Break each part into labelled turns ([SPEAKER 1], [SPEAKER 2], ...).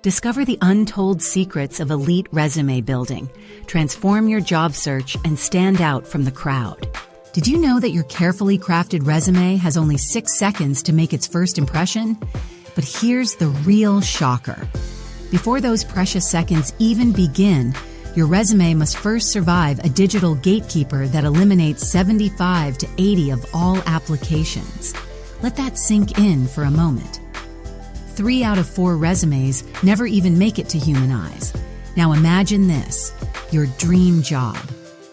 [SPEAKER 1] Discover the untold secrets of elite resume building. Transform your job search and stand out from the crowd. Did you know that your carefully crafted resume has only 6 seconds to make its first impression? But here's the real shocker. Before those precious seconds even begin, your resume must first survive a digital gatekeeper that eliminates 75 to 80 of all applications. Let that sink in for a moment. 3 out of 4 resumes never even make it to human eyes. Now imagine this, your dream job.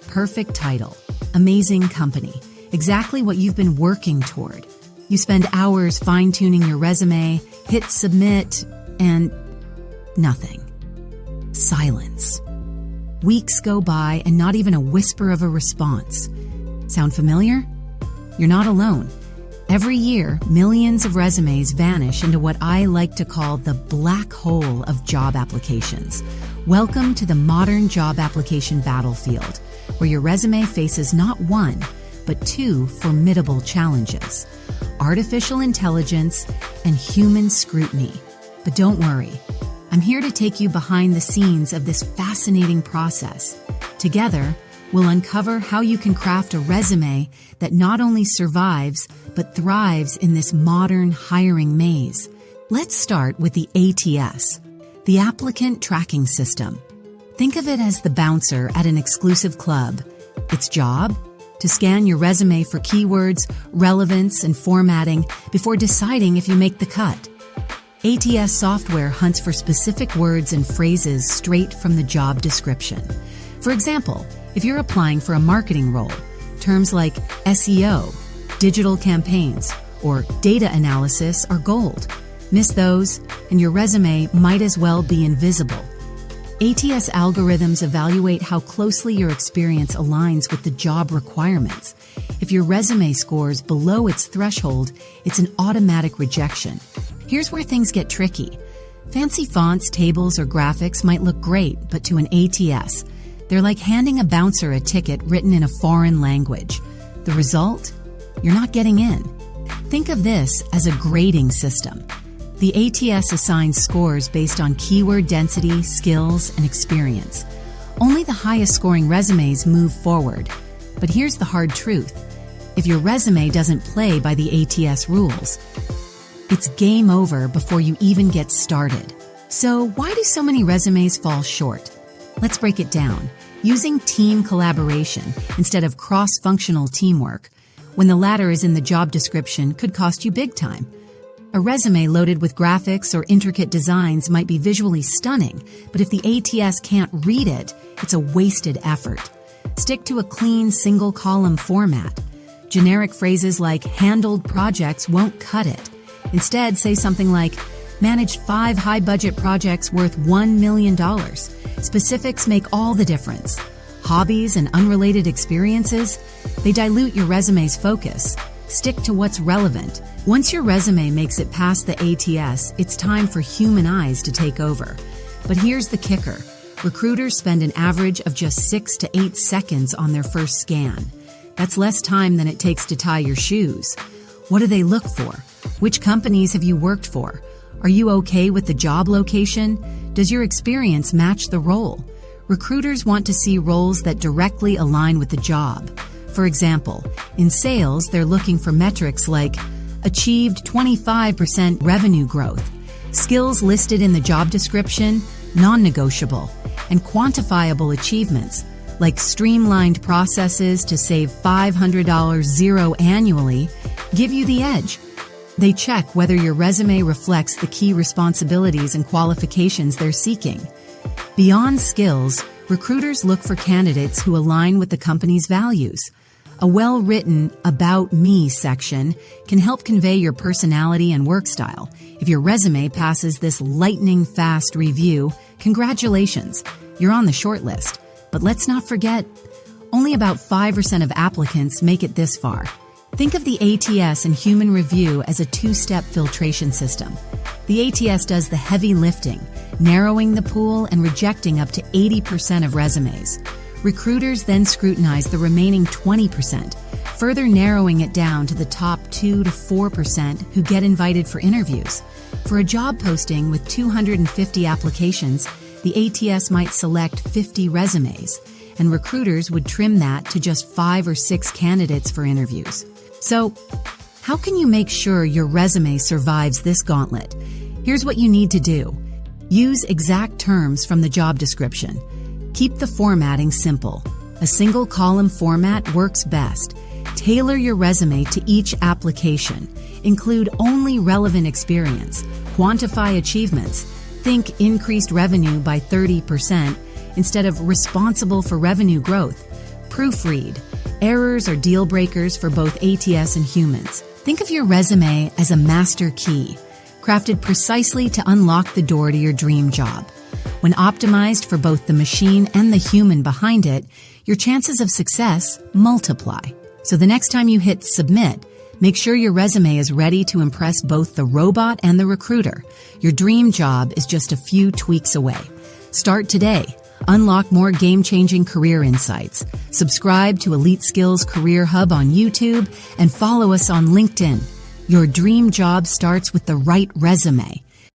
[SPEAKER 1] Perfect title, amazing company, exactly what you've been working toward. You spend hours fine-tuning your resume, hit submit, and nothing. Silence. Weeks go by and not even a whisper of a response. Sound familiar? You're not alone. Every year, millions of resumes vanish into what I like to call the black hole of job applications. Welcome to the modern job application battlefield, where your resume faces not 1, but 2 formidable challenges: artificial intelligence and human scrutiny. But don't worry, I'm here to take you behind the scenes of this fascinating process. Together, we'll uncover how you can craft a resume that not only survives, but thrives in this modern hiring maze. Let's start with the ATS, the Applicant Tracking System. Think of it as the bouncer at an exclusive club. Its job? To scan your resume for keywords, relevance, and formatting before deciding if you make the cut. ATS software hunts for specific words and phrases straight from the job description. For example, if you're applying for a marketing role, terms like SEO, digital campaigns, or data analysis are gold. Miss those, and your resume might as well be invisible. ATS algorithms evaluate how closely your experience aligns with the job requirements. If your resume scores below its threshold, it's an automatic rejection. Here's where things get tricky. Fancy fonts, tables, or graphics might look great, but to an ATS, they're like handing a bouncer a ticket written in a foreign language. The result? You're not getting in. Think of this as a grading system. The ATS assigns scores based on keyword density, skills, and experience. Only the highest scoring resumes move forward. But here's the hard truth. If your resume doesn't play by the ATS rules, it's game over before you even get started. So why do so many resumes fall short? Let's break it down. Using team collaboration instead of cross-functional teamwork, when the latter is in the job description, could cost you big time. A resume loaded with graphics or intricate designs might be visually stunning, but if the ATS can't read it, it's a wasted effort. Stick to a clean single-column format. Generic phrases like handled projects won't cut it. Instead, say something like, managed 5 high-budget projects worth $1 million. Specifics make all the difference. Hobbies and unrelated experiences, they dilute your resume's focus. Stick to what's relevant. Once your resume makes it past the ATS, it's time for human eyes to take over. But here's the kicker. Recruiters spend an average of just 6 to 8 seconds on their first scan. That's less time than it takes to tie your shoes. What do they look for? Which companies have you worked for? Are you okay with the job location? Does your experience match the role? Recruiters want to see roles that directly align with the job. For example, in sales, they're looking for metrics like achieved 25% revenue growth, skills listed in the job description, non-negotiable, and quantifiable achievements like streamlined processes to save $500 zero annually give you the edge. They check whether your resume reflects the key responsibilities and qualifications they're seeking. Beyond skills, recruiters look for candidates who align with the company's values. A well-written About Me section can help convey your personality and work style. If your resume passes this lightning-fast review, congratulations, you're on the shortlist. But let's not forget, only about 5% of applicants make it this far. Think of the ATS and human review as a 2-step filtration system. The ATS does the heavy lifting, narrowing the pool and rejecting up to 80% of resumes. Recruiters then scrutinize the remaining 20%, further narrowing it down to the top 2 to 4% who get invited for interviews. For a job posting with 250 applications, the ATS might select 50 resumes, and recruiters would trim that to just 5 or 6 candidates for interviews. So, how can you make sure your resume survives this gauntlet? Here's what you need to do. Use exact terms from the job description. Keep the formatting simple. A single column format works best. Tailor your resume to each application. Include only relevant experience. Quantify achievements. Think increased revenue by 30% instead of responsible for revenue growth. Proofread. Errors are deal breakers for both ATS and humans. Think of your resume as a master key, crafted precisely to unlock the door to your dream job. When optimized for both the machine and the human behind it, your chances of success multiply. So the next time you hit submit, make sure your resume is ready to impress both the robot and the recruiter. Your dream job is just a few tweaks away. Start today. Unlock more game-changing career insights. Subscribe to Elite Skills Career Hub on YouTube and follow us on LinkedIn. Your dream job starts with the right resume.